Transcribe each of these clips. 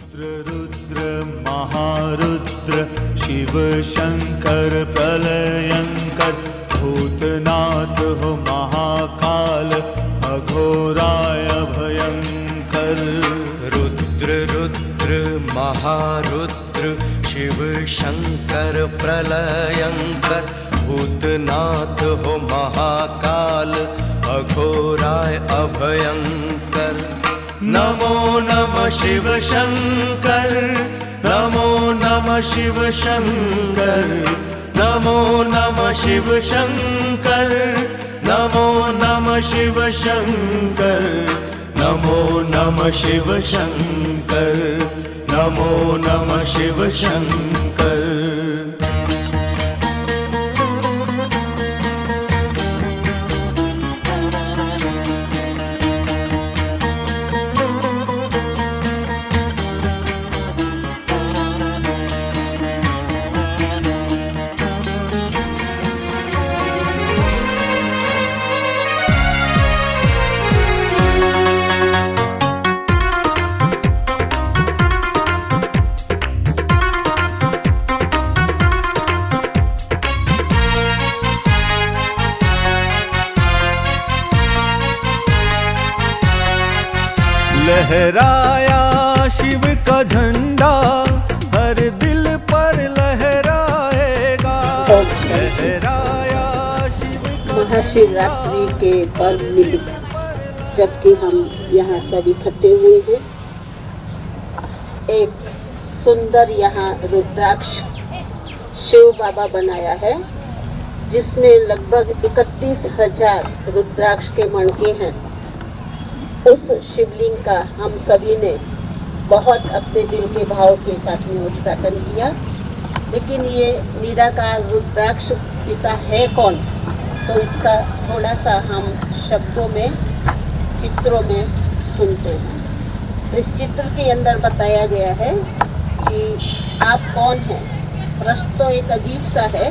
रुद्र रुद्र महारुद्र शिव शंकर प्रलयंकर भूतनाथ हो महाकाल अघोराय भयंकर। रुद्र रुद्र महारुद्र शिव शंकर प्रलयंकर भूतनाथ हो महाकाल अघोराय अभयंकर। नमो नमः शिव शंकर, नमो नमः शिव शंकर, नमो नमः शिव शंकर, नमो नमः शिव शंकर, नमो नमः शिव शंकर, नमो नमः शिव शंकर। लहराया शिव का झंडा हर दिल पर लहराएगा। लहराया शिव का महाशिवरात्रि के पर्व निमित्त जबकि हम यहाँ सब इकट्ठे हुए हैं, एक सुंदर यहाँ रुद्राक्ष शिव बाबा बनाया है जिसमें लगभग 31,000 रुद्राक्ष के मणके हैं। उस शिवलिंग का हम सभी ने बहुत अपने दिल के भाव के साथ में उद्घाटन किया। लेकिन ये निराकार रुद्राक्ष पिता है कौन, तो इसका थोड़ा सा हम शब्दों में चित्रों में सुनते हैं। तो इस चित्र के अंदर बताया गया है कि आप कौन हैं। प्रश्न तो एक अजीब सा है,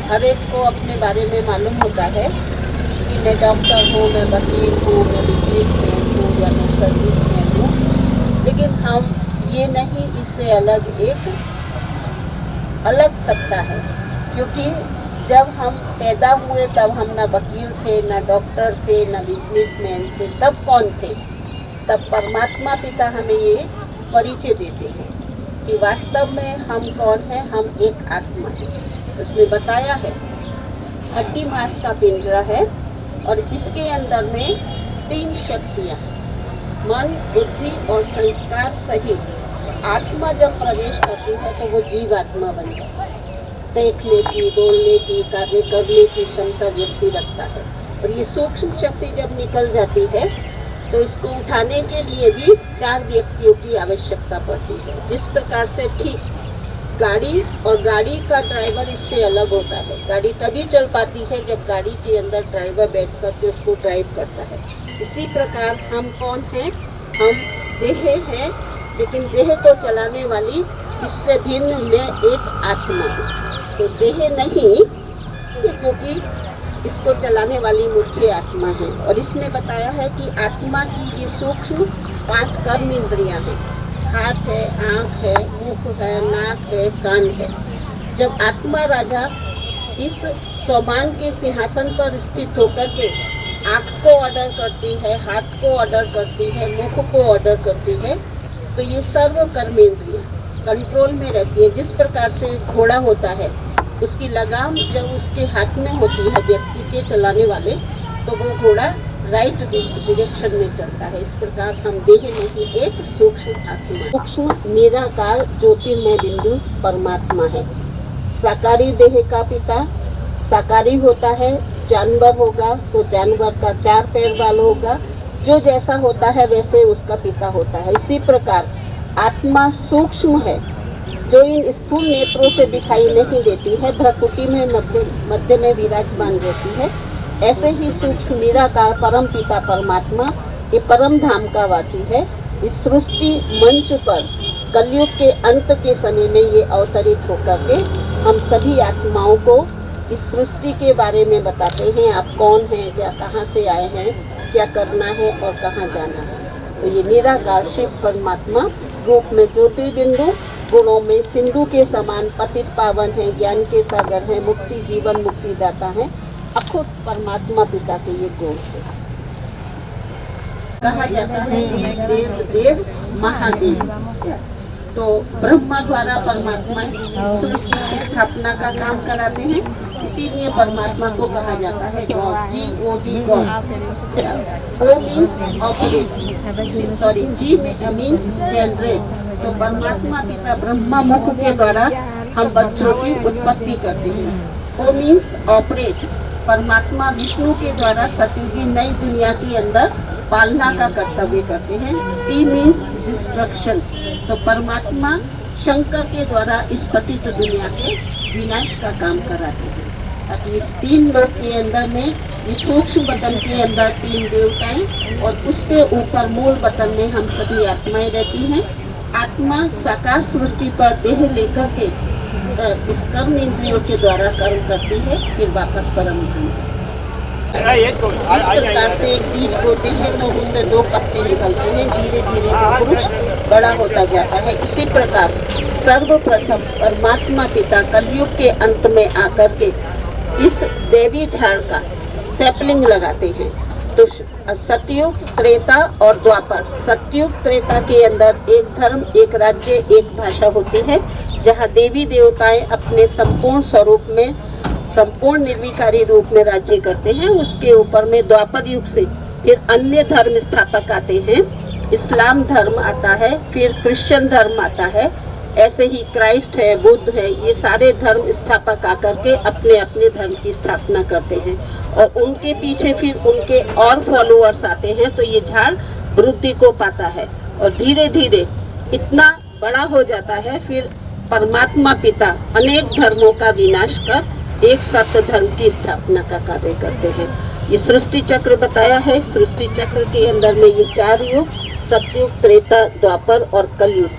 हर एक को अपने बारे में मालूम होता है कि मैं डॉक्टर हूँ, मैं वकील हूँ, मैं बिजनेसमैन हूँ या मैं सर्विसमैन हूँ। लेकिन हम ये नहीं, इससे अलग सत्ता है। क्योंकि जब हम पैदा हुए तब हम ना वकील थे, ना डॉक्टर थे, ना बिजनेसमैन थे। तब कौन थे? तब परमात्मा पिता हमें ये परिचय देते हैं कि वास्तव में हम कौन हैं। हम एक आत्मा है। उसमें बताया है हड्डी मांस का पिंजरा है और इसके अंदर में 3 शक्तियाँ, मन, बुद्धि और संस्कार सहित आत्मा जब प्रवेश करती है तो वो जीव आत्मा बन जाता है। देखने की, बोलने की, कार्य करने की क्षमता व्यक्ति रखता है। और ये सूक्ष्म शक्ति जब निकल जाती है तो इसको उठाने के लिए भी 4 व्यक्तियों की आवश्यकता पड़ती है। जिस प्रकार से ठीक गाड़ी और गाड़ी का ड्राइवर इससे अलग होता है। गाड़ी तभी चल पाती है जब गाड़ी के अंदर ड्राइवर बैठ कर के उसको ड्राइव करता है। इसी प्रकार हम कौन हैं? हम देह हैं, लेकिन देह को चलाने वाली इससे भिन्न मैं एक आत्मा हूँ। तो देह नहीं, क्योंकि इसको चलाने वाली मुख्य आत्मा है। और इसमें बताया है कि आत्मा की ये सूक्ष्म 5 कर्म इंद्रियाँ हैं। हाथ है, आँख है, मुख है, नाक है, कान है। जब आत्मा राजा इस सोमान के सिंहासन पर स्थित होकर के आँख को ऑर्डर करती है, हाथ को ऑर्डर करती है, मुख को ऑर्डर करती है, तो ये सर्व कर्मेंद्रियाँ कंट्रोल में रहती है। जिस प्रकार से घोड़ा होता है, उसकी लगाम जब उसके हाथ में होती है व्यक्ति के चलाने वाले, तो वो घोड़ा राइट डायरेक्शन में चलता है। इस प्रकार हम देह नहीं, एक सूक्ष्म आत्मा, सूक्ष्म निराकार ज्योतिर्मय बिंदु परमात्मा है। साकारी देह का पिता साकारी होता है। जानवर होगा तो जानवर का 4 पैर वाला होगा। जो जैसा होता है वैसे उसका पिता होता है। इसी प्रकार आत्मा सूक्ष्म है, जो इन स्थूल नेत्रों से दिखाई नहीं देती है, भ्रकुटी में मध्य में विराजमान रहती है। ऐसे ही सूक्ष्म निराकार परम पिता परमात्मा ये परम धाम का वासी है। इस सृष्टि मंच पर कलयुग के अंत के समय में ये अवतरित होकर के हम सभी आत्माओं को इस सृष्टि के बारे में बताते हैं। आप कौन हैं, क्या कहाँ से आए हैं, क्या करना है और कहाँ जाना है। तो ये निराकार शिव परमात्मा रूप में ज्योतिर्बिंदु, गुणों में सिंधु के समान पतित पावन है, ज्ञान के सागर है, मुक्ति जीवन मुक्तिदाता है, अखुद परमात्मा पिता के ये गुण है। कहा जाता है देव देव देव महादेव। तो ब्रह्मा द्वारा परमात्मा सृष्टि की स्थापना का काम कराते हैं, इसीलिए परमात्मा को कहा जाता है God, G-O-D God. O means operate, sorry G means generate. तो परमात्मा पिता ब्रह्मा मुख के द्वारा हम बच्चों की उत्पत्ति करते हैं। O मीन्स ऑपरेट, परमात्मा विष्णु के द्वारा सतयुगी नई दुनिया के अंदर पालना का कर्तव्य करते हैं। T मीन्स डिस्ट्रक्शन, तो परमात्मा शंकर के द्वारा इस पतित दुनिया के विनाश का काम कराते हैं, ताकि इस तीन लोक के अंदर में इस सूक्ष्म बदन के अंदर तीन देवताएं और उसके ऊपर मूल बदन में हम सभी आत्माएं रहती हैं। आत्मा साकार सृष्टि पर देह लेकर के इस कर्म इंद्रियों के द्वारा कर्म करती है, फिर वापस परम धाम। जिस प्रकार से एक बीज बोते हैं तो उससे दो पत्ते निकलते हैं, धीरे धीरे वो वृक्ष बड़ा होता जाता है। इसी प्रकार सर्वप्रथम परमात्मा पिता कलयुग के अंत में आकर के इस देवी झाड़ का सैपलिंग लगाते हैं। तो सतयुग, त्रेता और द्वापर, सतयुग त्रेता के अंदर एक धर्म, एक राज्य, एक भाषा होती है, जहाँ देवी देवताएं अपने संपूर्ण स्वरूप में संपूर्ण निर्विकारी रूप में राज्य करते हैं। उसके ऊपर में द्वापर युग से फिर अन्य धर्म स्थापक आते हैं, इस्लाम धर्म आता है, फिर क्रिश्चियन धर्म आता है, ऐसे ही क्राइस्ट है, बुद्ध है, ये सारे धर्म स्थापक आकर के अपने अपने धर्म की स्थापना करते हैं और उनके पीछे फिर उनके और फॉलोअर्स आते हैं। तो ये झाड़ वृद्धि को पाता है और धीरे धीरे इतना बड़ा हो जाता है, फिर परमात्मा पिता अनेक धर्मों का विनाश कर एक सत्य धर्म की स्थापना का कार्य करते हैं। ये सृष्टि चक्र बताया है। सृष्टि चक्र के अंदर में ये चार युग, सतयुग, त्रेता, द्वापर और कलयुग,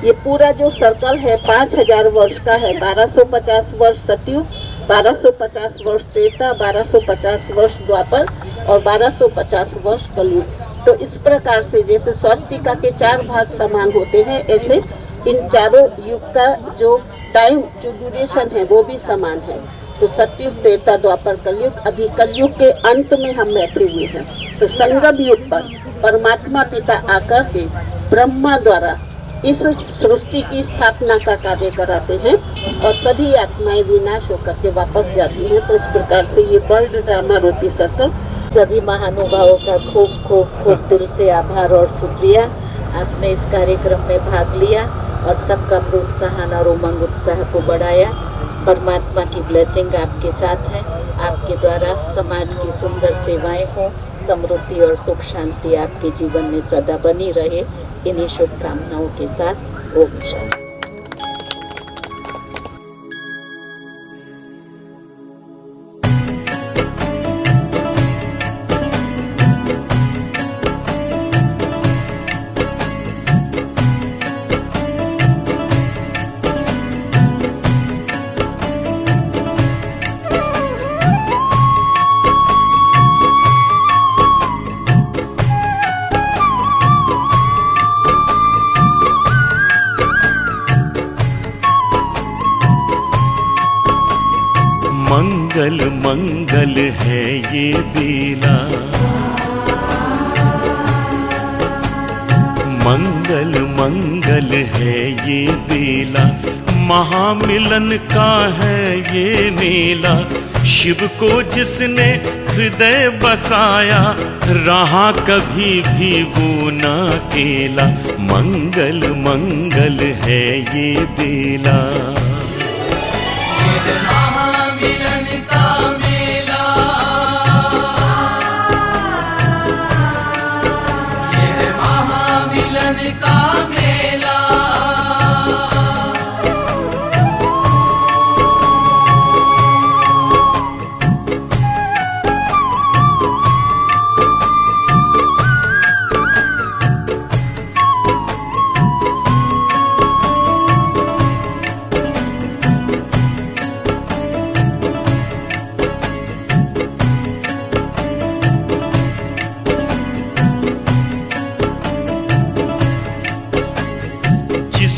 ये पूरा जो सर्कल है 5000 वर्ष का है। 1250 वर्ष सतयुग, 1250 वर्ष त्रेता, 1250 वर्ष द्वापर और 1250 वर्ष कलयुग। तो इस प्रकार से जैसे स्वस्तिका के 4 भाग समान होते हैं, ऐसे इन चारों युग का जो टाइम, जो ड्यूरेशन है वो भी समान है। तो सतयुग, त्रेता, द्वापर, कलयुग, अभी कलयुग के अंत में हम बैठे हुए हैं। तो संगम युग पर परमात्मा पिता आकर के ब्रह्मा द्वारा इस सृष्टि की स्थापना का कार्य कराते हैं और सभी आत्माएं विनाश होकर के वापस जाती हैं। तो इस प्रकार से ये वर्ल्ड ड्रामा रूपी सर्कल। सभी महानुभावों का खूब खूब खूब दिल से आभार और शुक्रिया। आपने इस कार्यक्रम में भाग लिया और सबका प्रोत्साहन और उमंग उत्साह को बढ़ाया। परमात्मा की ब्लेसिंग आपके साथ है। आपके द्वारा समाज की सुंदर सेवाएं हों, समृद्धि और सुख शांति आपके जीवन में सदा बनी रहे, इन्हीं शुभकामनाओं के साथ ओम शांति। मंगल मंगल है ये बेला, मंगल मंगल है ये बेला, महामिलन का है ये मेला। शिव को जिसने हृदय बसाया, रहा कभी भी वो न अकेला। मंगल मंगल है ये बेला। मिलन का मेला, ये महामिलन का मेला।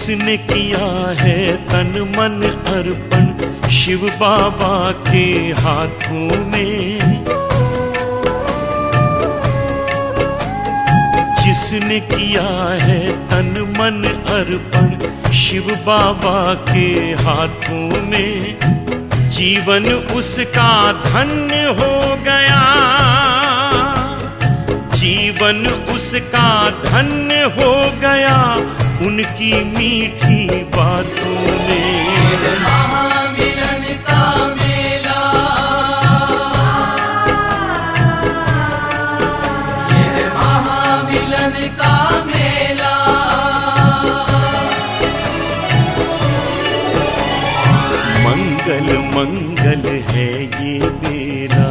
जिसने किया है तन मन अर्पण शिव बाबा के हाथों में, जिसने किया है तन मन अर्पण शिव बाबा के हाथों में, जीवन उसका धन्य हो गया, जीवन उसका धन्य हो गया उनकी मीठी बातों में। महामिलन का मेला, ये महामिलन का मेला। मंगल मंगल है ये बेला,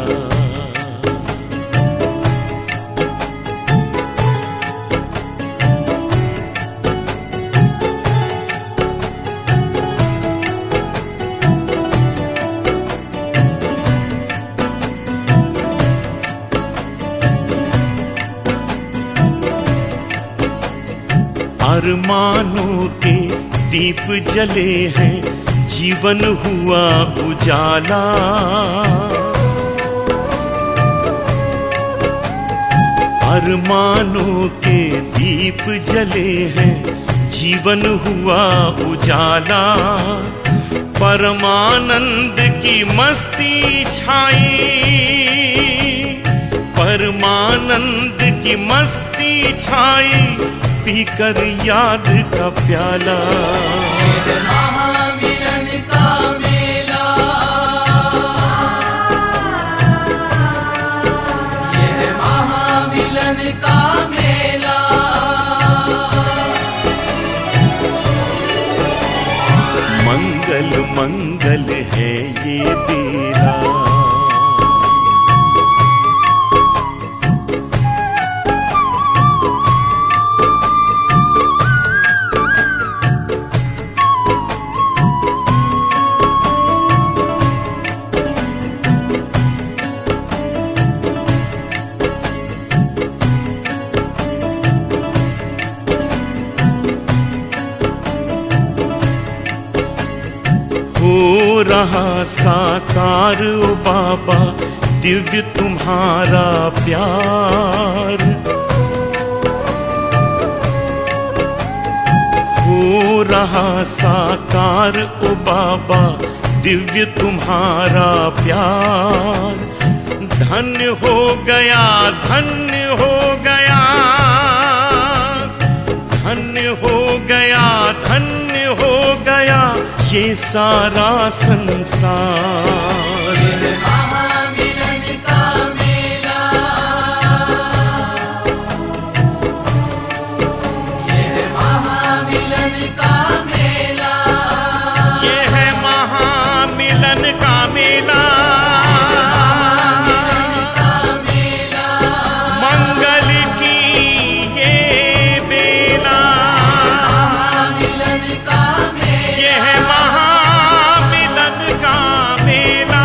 अरमानों के दीप जले हैं, जीवन हुआ उजाला, अरमानों के दीप जले हैं, जीवन हुआ उजाला, परमानंद की मस्ती छाई, परमानंद की मस्ती छाई, पीकर याद का प्याला। महामिलन का मेला, ये महामिलन का मेला। मंगल मंगल है ये बेला, हो रहा साकार ओ बाबा दिव्य तुम्हारा प्यार, हो रहा साकार ओ बाबा दिव्य तुम्हारा प्यार, धन्य हो गया, धन्य हो गया, धन्य हो गया, धन्य हो गया ये सारा संसार। महामिलन का मेला, ये महामिलन का मेला। ये है महामिलन का मेला, मंगल की ये बेला, महामिलन का मेला। ये है महामिलन का मेला।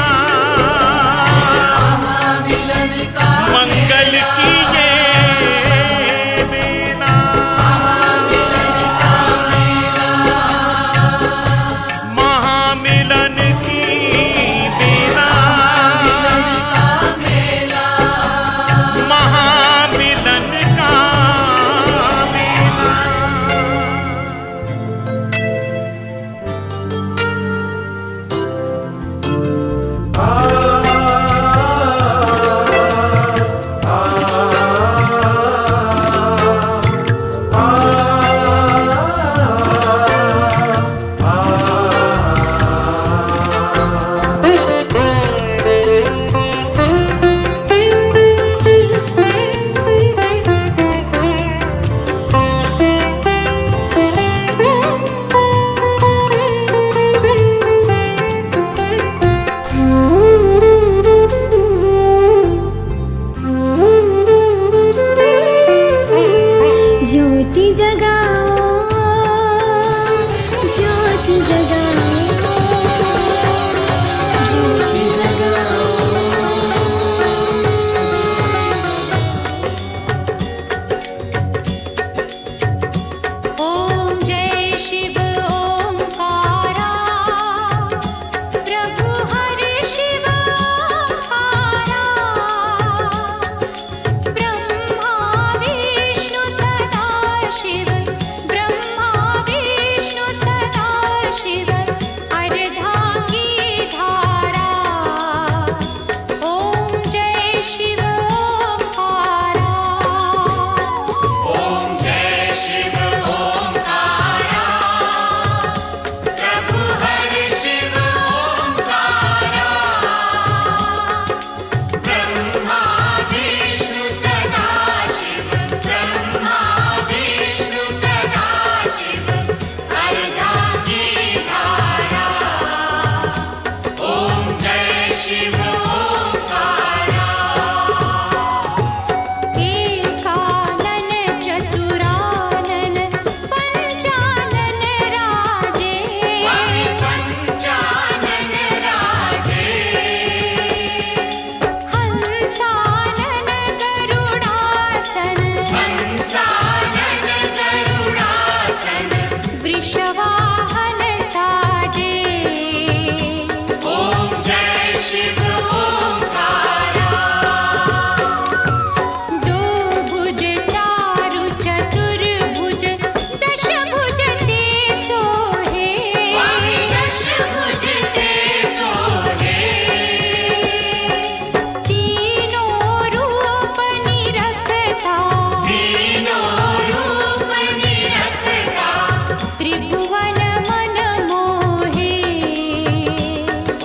त्रिभुवन मन मोहे।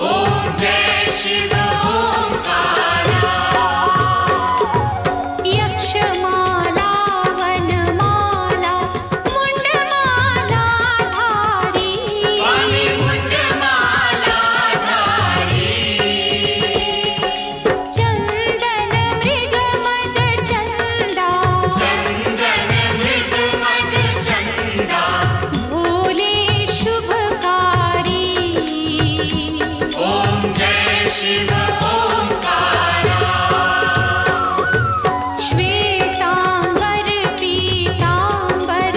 ओम जय शिव ओंकारा। यक्षमाला वनमाला मुंडमाला धारी। स्वामी मुंडमाला धारी। चंदन मृग मद चंदा। चंदन मृग मद चंदा। भोले शुभकारी। ओम जय शिव ओंकारा। श्वेतांबर पीतांबर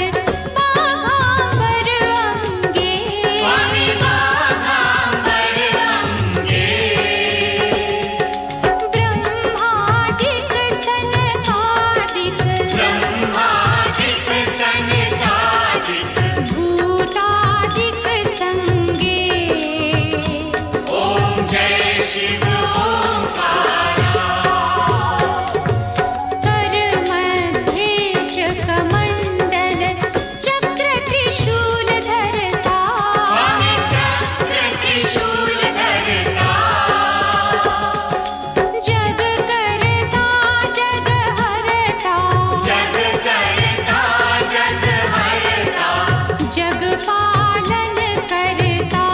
बाघांबर अंगे। स्वामी बाघांबर अंगे। ब्रह्मादिक सनकादिक। ब्रह्मादिक सनकादिक। भूतादिक संगे। ओम जय शिव ओंकारा। कर मध्ये चकमंडल चक्र त्रिशूल धरता। स्वामी चक्र त्रिशूल धरता। जग करता जग हरता। जग करता जग हरता। जग पालन करता।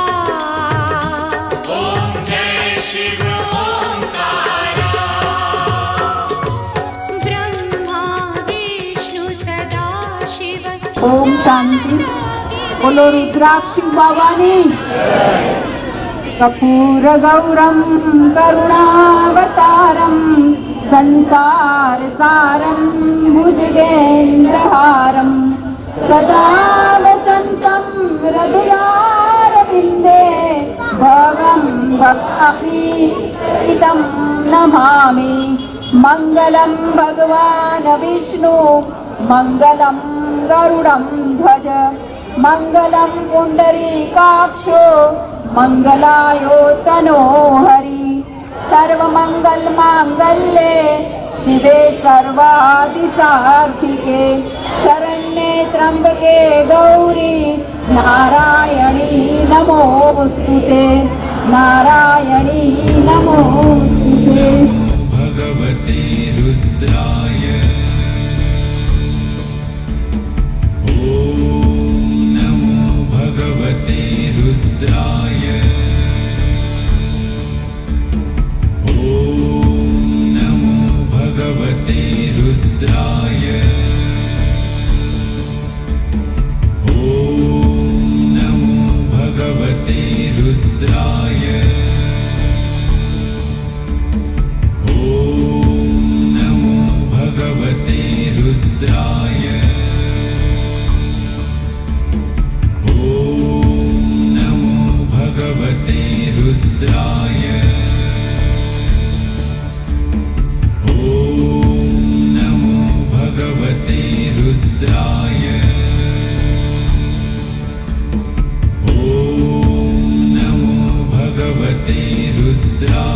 ओम जय शिव ओंकारा। ब्रह्मा विष्णु सदा शिव। ओम शांति। बोलो रुद्राक्ष भवानी। कपूर गौरम करुणावतारम संसार सारम भुजगेन्द्रहारम सदा वसंतम हृदयारविंदे भवं भक्तिहितं नमामि। मंगलम भगवान विष्णु मंगलम गरुड़ं ध्वज मंगलम पुंडरीकाक्षो मंगलायो तनो हरि। सर्वमंगल मांगल्ये शिवे सर्वादिसार्थिके शरण्ये त्र्यंबके गौरी नारायणी नमोस्तुते। नारायणी नमोस्तुते। भगवते रुद्राय ॐ नमो भगवते रुद्राय ॐ नमो भगवते रुद्राय ॐ नमो भगवते रुद्राय ॐ नमो भगवते रुद्राय ॐ नमो भगवते रुद्राय ॐ नमो भगवते रुद्राय ॐ नमो भगवते रुद्राय